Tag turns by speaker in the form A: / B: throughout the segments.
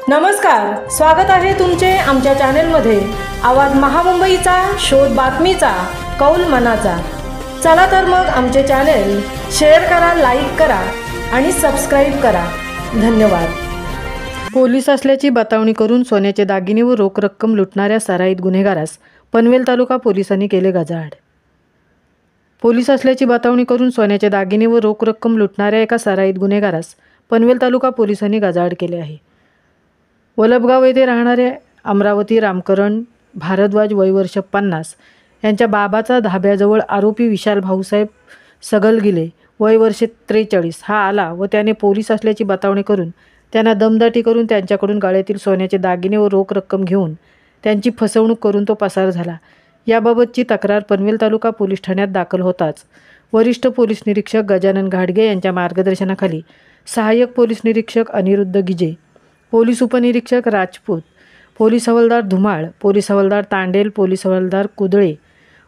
A: नमस्कार, स्वागत आहे तुमचे आमच्या चॅनेलमध्ये। आवाज महामुंबईचा, शोध बातमीचा, कौल मनाचा। चला तर मग आमचे चॅनेल शेअर करा, लाईक करा आणि सबस्क्राइब करा। धन्यवाद। पोलीस असल्याची बतावणी करून सोन्याचे दागिने व रोख रक्कम लुटणाऱ्या सराईत गुन्हेगारास पनवेल तालुका पोलिसांनी केले गजाआड। पोलीस असल्याची बतावणी करून सोन्याचे दागिने व रोख रक्कम लुटणाऱ्या एका सराईत गुन्हेगारास पनवेल तालुका पोलिसांनी गजाआड केले आहे। वलभगाव येथे राहणारे अमरावती रामकरण भारद्वाज वय वर्ष 50 यांच्या बाबाचा धाब्याजवळ आरोपी विशाल भाऊसाहेब सगलगिले वय वर्ष 43 हा आला व त्याने पोलीस असल्याची बतावणी करून त्यांना दमदाटी करून त्यांच्याकडून गळ्यातील सोन्याचे दागिने व रोख रक्कम घेऊन त्यांची फसवणूक करून तो पसार झाला। याबाबतची तक्रार पनवेल तालुका पोलीस ठाण्यात दाखल होताच वरिष्ठ पोलीस निरीक्षक गजानन घाडगे यांच्या मार्गदर्शनाखाली सहाय्यक पोलीस निरीक्षक अनिरुद्ध गिजे, पोलीस उपनिरीक्षक राजपूत, पोलीस हवालदार धुमाळ, पोलीस हवालदार तांडेल, पोलीस हवालदार कुदळे,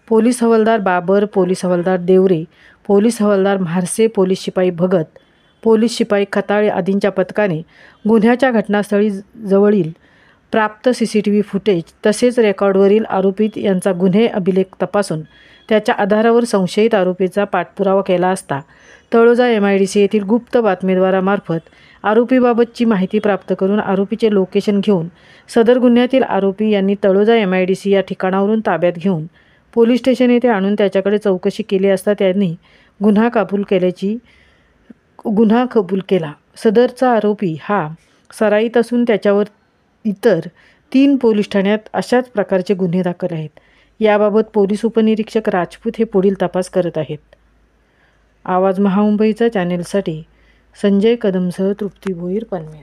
A: पोलीस हवालदार बाबर, पोलीस हवालदार देवरे, पोलीस हवालदार म्हारसे, पोलीस शिपाई भगत, पोलीस शिपाई खताळे आदींच्या पथकाने गुन्ह्याच्या घटनास्थळी जवळील प्राप्त CCTV फुटेज तसेच रेकॉर्डवरील आरोपित यांचा गुन्हे अभिलेख तपासून त्याच्या आधारावर संशयित आरोपीचा पाठपुरावा केला असता तळोजा MIDC येथील गुप्त बातमीदारामार्फत आरोपीबाबतची माहिती प्राप्त करून आरोपीचे लोकेशन घेऊन सदर गुन्ह्यातील आरोपी यांनी तळोजा MIDC या ठिकाणावरून ताब्यात घेऊन पोलीस स्टेशन येथे आणून त्याच्याकडे चौकशी केली असता त्यांनी गुन्हा कबूल केला। सदरचा आरोपी हा सराईत असून त्याच्यावर इतर 3 पोलीस ठाण्यात अशाच प्रकारचे गुन्हे दाखल आहेत। याबाबत पोलीस उपनिरीक्षक राजपूत हे पुढील तपास करत आहेत। आवाज महामुंबईचा चॅनेलसाठी संजय कदमसह तृप्ती भोईर, पनवेल।